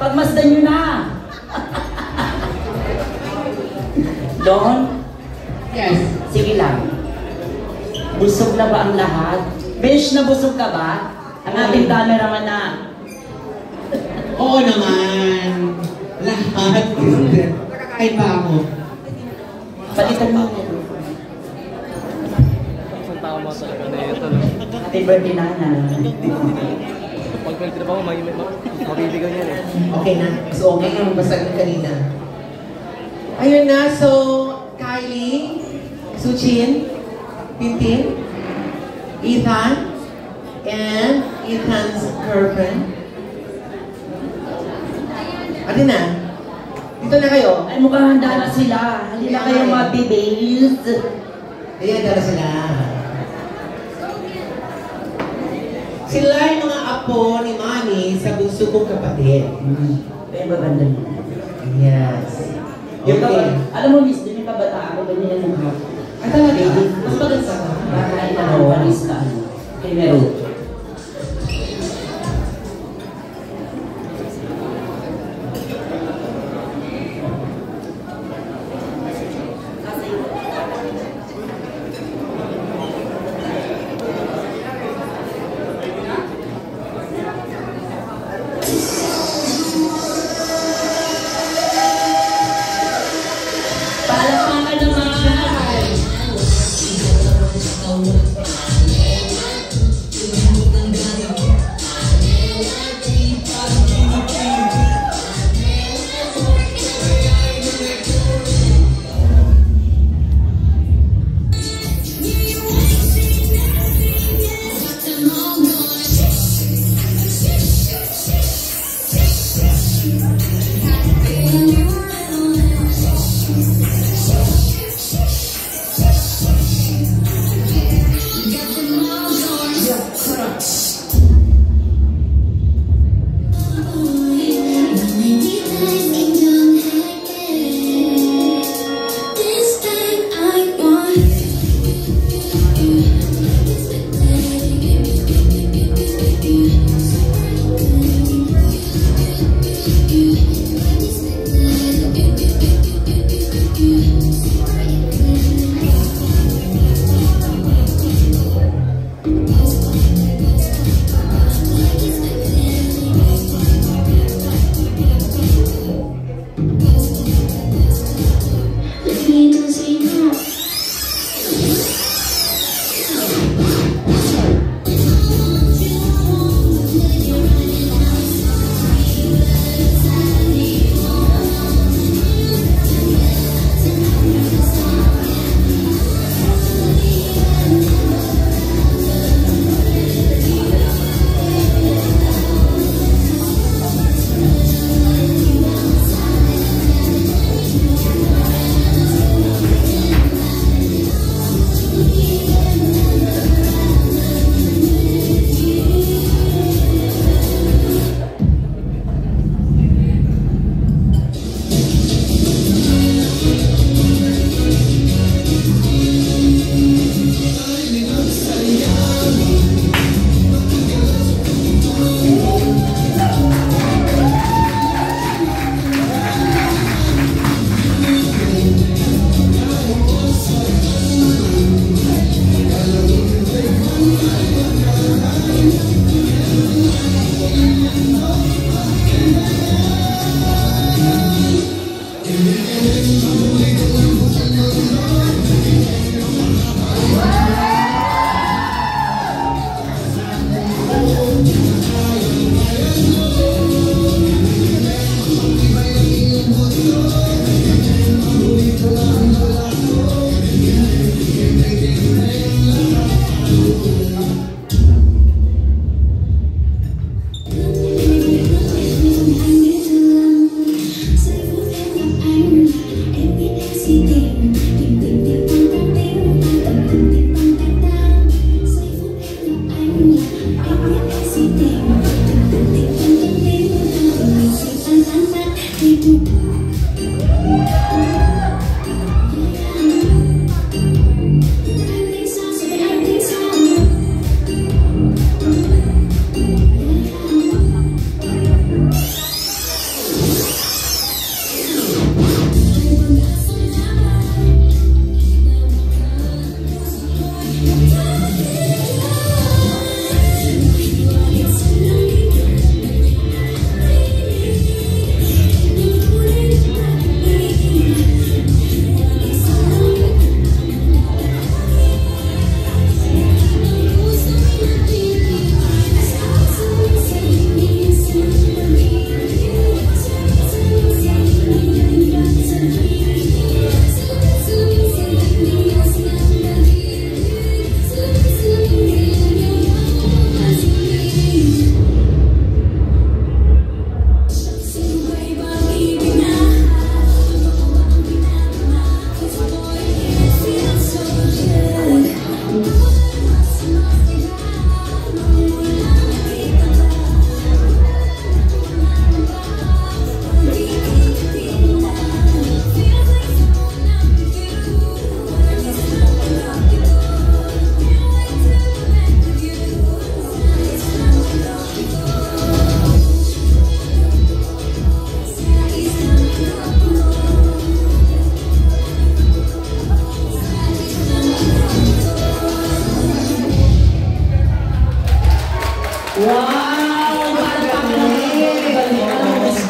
Pagmasdan nyo na! Don? Yes. Sige lang. Busog na ba ang lahat? Besh, na busog ka ba? Ang ating cameraman na. Oo naman. Lahat. Nakakain pa ako. Palitan mo. Tama talaga na ito. Happy birthday, Nana. Pag birthday pa ako, mabibigyan yan eh. Okay na. So, okay yung basag ng kanina. Ayun na. So, Kylie, Suchin, Tintin, Ethan, and Ethan's girlfriend. Ate na. Dito na kayo. Ay, mukhang handa na sila. Halina kayo mga babies. Ayan, dala sila. Sila yung mga apo ni Mami sa bunso kong kapatid. Ay, maganda niyo. Yes. Yung Okay. alam mo, miss, din yung kabataan ko, ganyan yung mukha. At talaga, mas maganda ka. Baka ay walis ka. Kay Meron.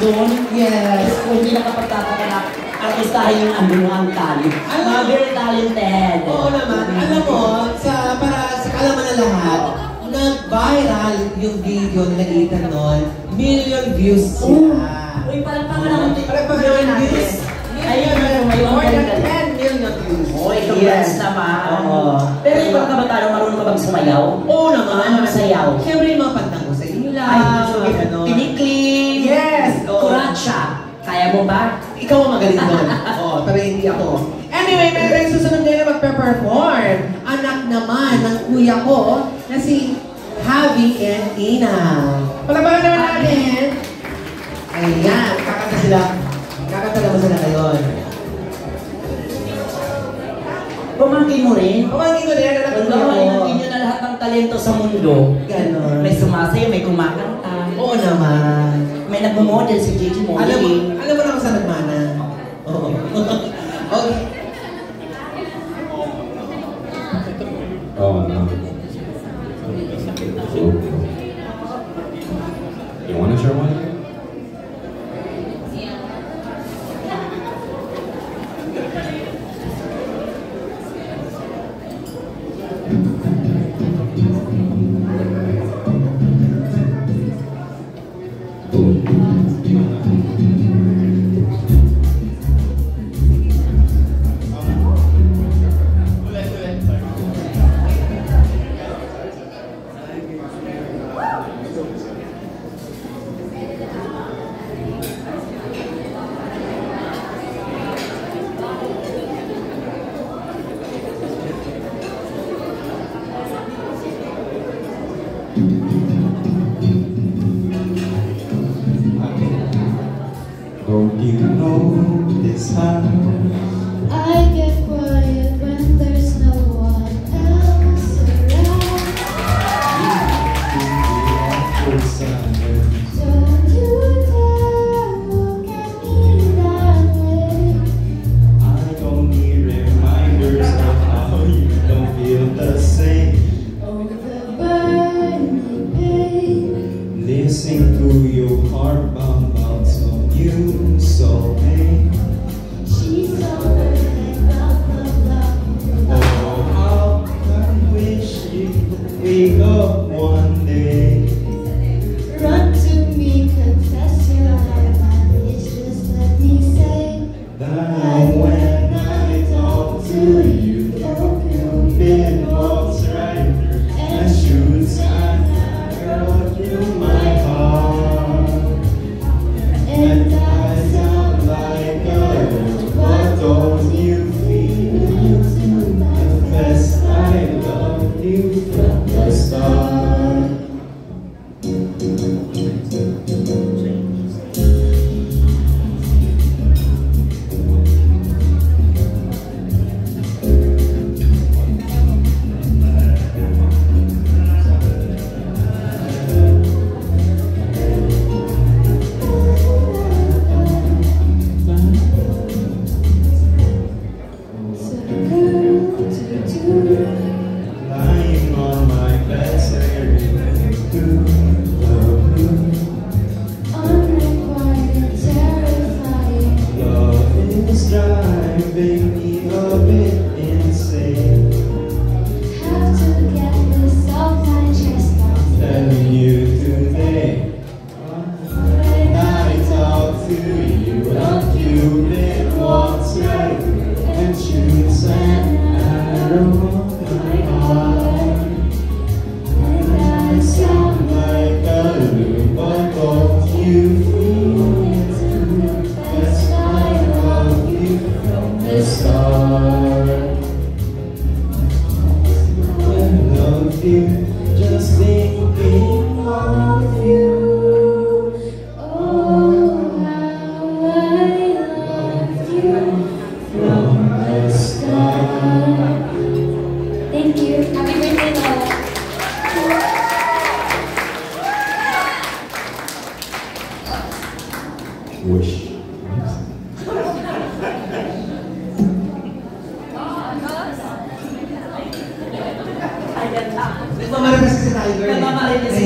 doon. Yes. Kung hindi nakapagtataka na artistahin yung andun ang talent. Mga very talented. Oo naman. Alam mo, para sa kalaman ng lahat, nag-viral yung video na Ethan noon. Million views sila. Uy, parang pangalan ng Palagpagan naman views. Ayun, More than 10 million views. Oy, congrats naman. Oo. Pero ibang kabataan, marunong ka bang sumayaw? Oo naman. Ano sayaw? Siyempre yung mga pantang ko sa ilaw. Ay, gano'n. tinikling. Yes. Oo. Kuratsa. Kaya mo ba? Ikaw ang magaling doon. Oo, pero hindi ako. Anyway, meron yung susunod ngayon na magpe-perform. Anak naman ng kuya ko na si Javi and Ina. Palabahan naman natin. Ayan, kakanta sila. Kakanta naman sila ngayon. Pumangkin mo rin. Pumangkin ko rin, anak ng kuya ko. Inangkin nyo na lahat ng talento sa mundo. Ganon. May sumasayaw, may kumakanta. Oo naman. May nagmo-model si Gigi Modeling. Alam mo na kung saan nagmana? Oo. Okay. Oh, no. You want to share one? Don't you know this time? I get quiet when there's no one else around. Don't you dare look at me that way. I don't need reminders of how you don't feel the same. Oh, the burning pain. Listening to your heart bounce on you so pain. She's so perfect, blah, blah, blah. Oh, how I wish you could wake up one day. Run to me, confess your love, and it's just let me say That when I talk to you, Cupid walks right and shoots an arrow through my heart. and I sound like a bird, but don't you feel the best? I love you from the start. Lying on my bed, staring through the blue. unrequited, terrifying. Love is driving me a bit insane. Have to get this off my chest now. Telling you today, when I talk to you, a Cupid walks right and shoots an arrow in my heart. And I sound Like a loon, but don't you feel it? That's why I love you from the start. I love you, just thinking of you. oh, how I love you From the start. Thank you. Happy birthday, Lola. Wish. Nagmamarites kasi si Tiger. Nagmamarites si